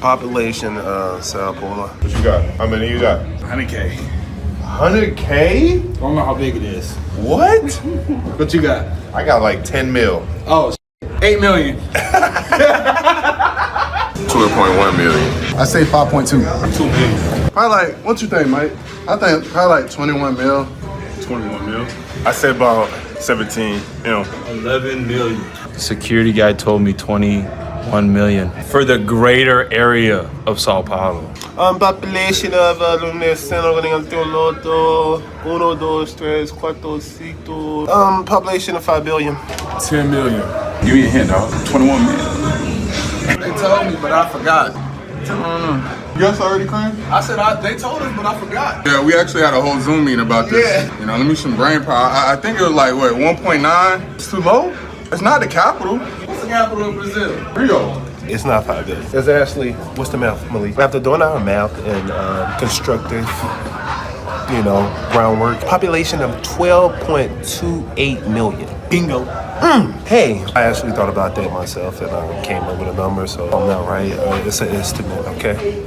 Population of Sao Paulo. What you got? How many you got? 100K. 100K? I don't know how big it is. What? What you got? I got like 10 mil. Oh, 8 million. 2.1 million. I say 5.2. 2 million. Probably like, what you think, Mike? I think probably like 21 mil. 21 mil. I said about 17, 11 million. Security guy told me 21 million for the greater area of Sao Paulo. Population of lunes, loto, 1, 2, 3, 4, 5. Population of 5 billion. 10 million. Give me a hint, dog. 21 million. They told me, but I forgot. You guys already crying? I said they told us, but I forgot. Yeah, we actually had a whole Zoom meeting about this. Yeah. Let me some brain power. I think it was like, 1.9? It's too low? It's not the capital. What's the capital of Brazil? Rio. It's not 5 billion. It's actually, what's the math, Malik? After doing our math and constructive, groundwork, population of 12.28 million. Bingo. Hey, I actually thought about that myself and came up with a number, so I'm not right. It's an estimate, okay?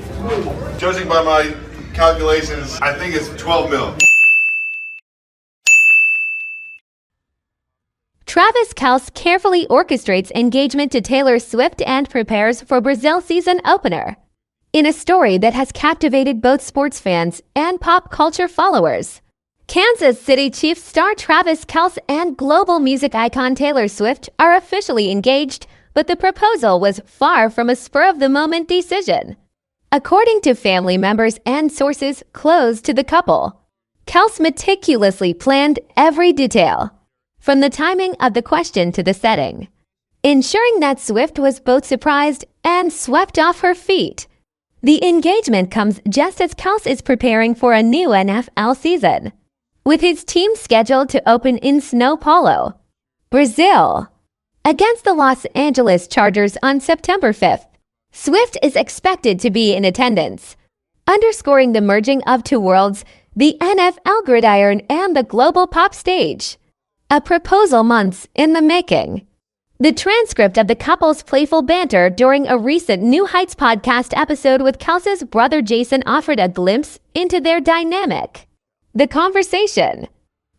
Judging by my calculations, I think it's 12 mil. Travis Kelce carefully orchestrates engagement to Taylor Swift and prepares for Brazil season opener. In a story that has captivated both sports fans and pop culture followers, Kansas City Chiefs star Travis Kelce and global music icon Taylor Swift are officially engaged, but the proposal was far from a spur-of-the-moment decision. According to family members and sources close to the couple, Kelce meticulously planned every detail, from the timing of the question to the setting, ensuring that Swift was both surprised and swept off her feet. The engagement comes just as Kelce is preparing for a new NFL season, with his team scheduled to open in São Paulo, Brazil, against the Los Angeles Chargers on September 5th. Swift is expected to be in attendance, underscoring the merging of two worlds, the NFL gridiron and the global pop stage. A proposal months in the making. The transcript of the couple's playful banter during a recent New Heights podcast episode with Kelce's brother Jason offered a glimpse into their dynamic. The conversation,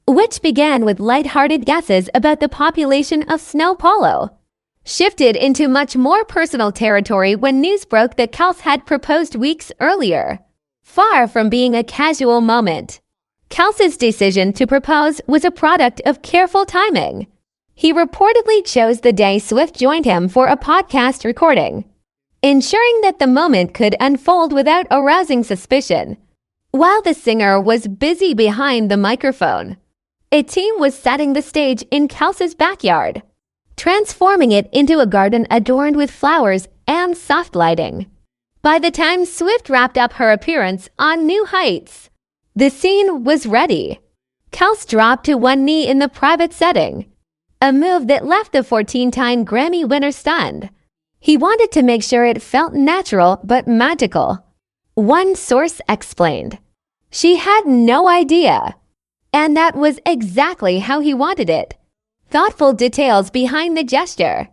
which began with lighthearted guesses about the population of São Paulo, shifted into much more personal territory when news broke that Kelce had proposed weeks earlier. Far from being a casual moment, Kelce's decision to propose was a product of careful timing. He reportedly chose the day Swift joined him for a podcast recording, ensuring that the moment could unfold without arousing suspicion. While the singer was busy behind the microphone, a team was setting the stage in Kelce's backyard, transforming it into a garden adorned with flowers and soft lighting. By the time Swift wrapped up her appearance on New Heights, the scene was ready. Kelce dropped to one knee in the private setting, a move that left the 14-time Grammy winner stunned. He wanted to make sure it felt natural but magical. One source explained, "She had no idea, and that was exactly how he wanted it." Thoughtful details behind the gesture.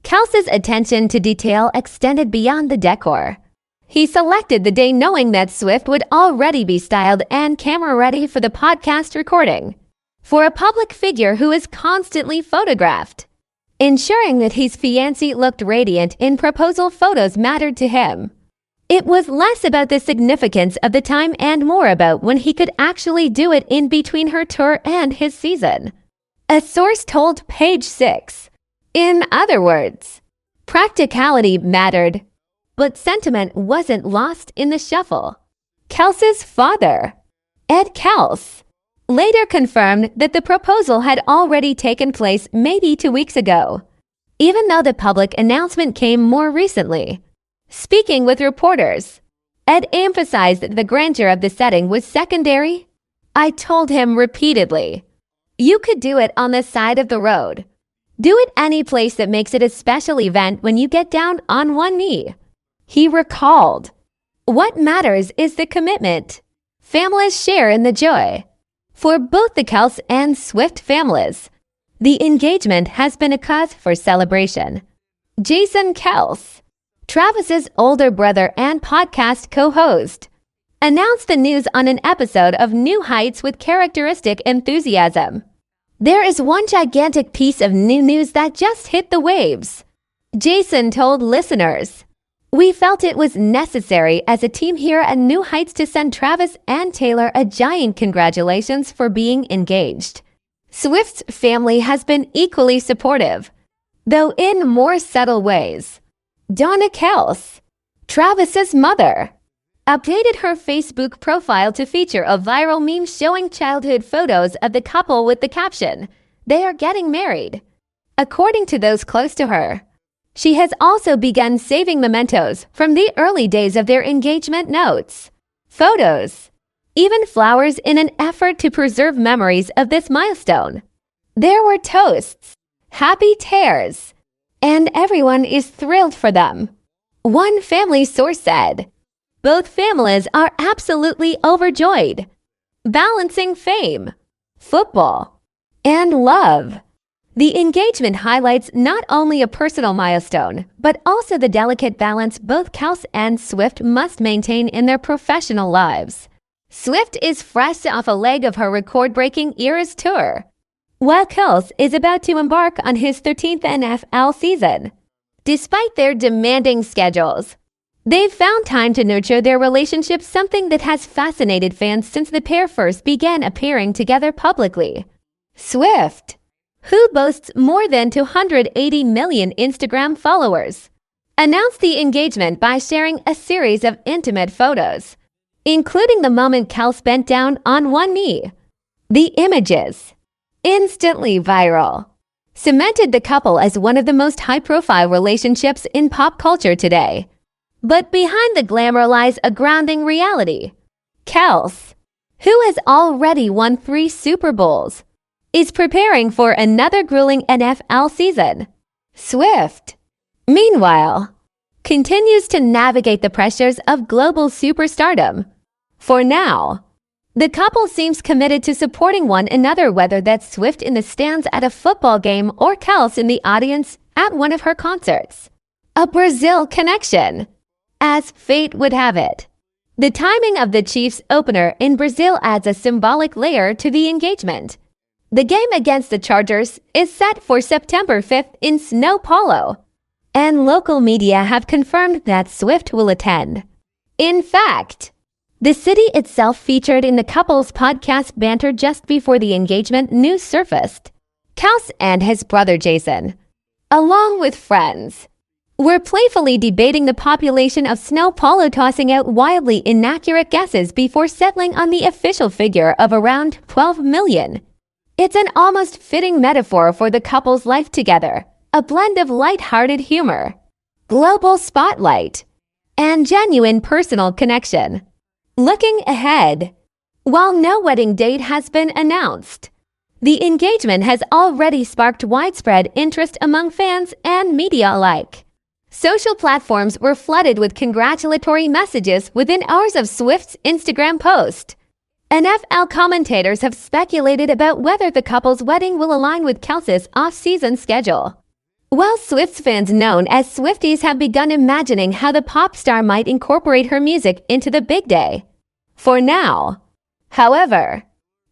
Kelce's attention to detail extended beyond the decor. He selected the day knowing that Swift would already be styled and camera-ready for the podcast recording. For a public figure who is constantly photographed, ensuring that his fiancée looked radiant in proposal photos mattered to him. It was less about the significance of the time and more about when he could actually do it in between her tour and his season. A source told Page 6. In other words, practicality mattered, but sentiment wasn't lost in the shuffle. Kelce's father, Ed Kelce, later confirmed that the proposal had already taken place maybe 2 weeks ago, even though the public announcement came more recently. Speaking with reporters, Ed emphasized that the grandeur of the setting was secondary. "I told him repeatedly, you could do it on the side of the road. Do it any place that makes it a special event when you get down on one knee." He recalled, "What matters is the commitment. Families share in the joy." For both the Kelce and Swift families, the engagement has been a cause for celebration. Jason Kelce, Travis's older brother and podcast co-host, announced the news on an episode of New Heights with characteristic enthusiasm. "There is one gigantic piece of new news that just hit the waves," Jason told listeners. "We felt it was necessary as a team here at New Heights to send Travis and Taylor a giant congratulations for being engaged." Swift's family has been equally supportive, though in more subtle ways. Donna Kelce, Travis's mother, updated her Facebook profile to feature a viral meme showing childhood photos of the couple with the caption, "They are getting married." According to those close to her, she has also begun saving mementos from the early days of their engagement, notes, photos, even flowers, in an effort to preserve memories of this milestone. There were toasts, happy tears, and everyone is thrilled for them. One family source said, "Both families are absolutely overjoyed, balancing fame, football, and love." The engagement highlights not only a personal milestone, but also the delicate balance both Kelce and Swift must maintain in their professional lives. Swift is fresh off a leg of her record-breaking Eras tour, while Kelce is about to embark on his 13th NFL season. Despite their demanding schedules, they've found time to nurture their relationship, something that has fascinated fans since the pair first began appearing together publicly. Swift, who boasts more than 280 million Instagram followers, announced the engagement by sharing a series of intimate photos, including the moment Kelce bent down on one knee. The images, instantly viral, cemented the couple as one of the most high-profile relationships in pop culture today. But behind the glamour lies a grounding reality. Kelce, who has already won 3 Super Bowls, is preparing for another grueling NFL season. Swift, meanwhile, continues to navigate the pressures of global superstardom. For now, the couple seems committed to supporting one another, whether that's Swift in the stands at a football game or Kelce in the audience at one of her concerts. A Brazil connection, as fate would have it. The timing of the Chiefs' opener in Brazil adds a symbolic layer to the engagement. The game against the Chargers is set for September 5th in São Paulo, and local media have confirmed that Swift will attend. In fact, the city itself featured in the couple's podcast banter just before the engagement news surfaced. Kelce and his brother Jason, along with friends, were playfully debating the population of São Paulo, tossing out wildly inaccurate guesses before settling on the official figure of around 12 million. It's an almost fitting metaphor for the couple's life together, a blend of light-hearted humor, global spotlight, and genuine personal connection. Looking ahead, while no wedding date has been announced, the engagement has already sparked widespread interest among fans and media alike. Social platforms were flooded with congratulatory messages within hours of Swift's Instagram post. NFL commentators have speculated about whether the couple's wedding will align with Kelce's off-season schedule, while Swift's fans known as Swifties have begun imagining how the pop star might incorporate her music into the big day. For now, however,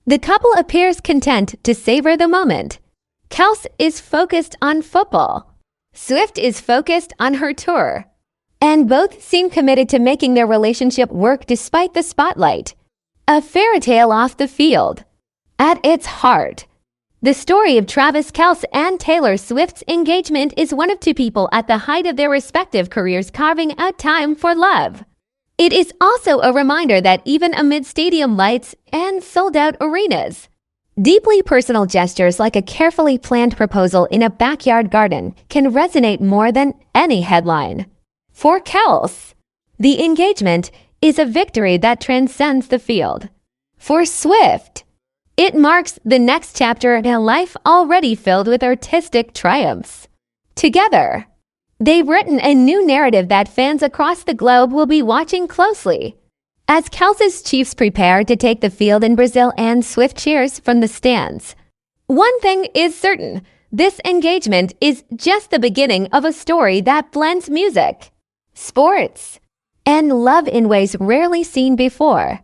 the couple appears content to savor the moment. Kelce is focused on football, Swift is focused on her tour, and both seem committed to making their relationship work despite the spotlight. A fairy tale off the field. At its heart, the story of Travis Kelce and Taylor Swift's engagement is one of 2 people at the height of their respective careers carving out time for love. It is also a reminder that even amid stadium lights and sold-out arenas, deeply personal gestures like a carefully planned proposal in a backyard garden can resonate more than any headline. For Kelce, the engagement is a victory that transcends the field. For Swift, it marks the next chapter in a life already filled with artistic triumphs. Together, they've written a new narrative that fans across the globe will be watching closely. As Kelce's Chiefs prepare to take the field in Brazil and Swift cheers from the stands, one thing is certain: this engagement is just the beginning of a story that blends music, sports, and love in ways rarely seen before.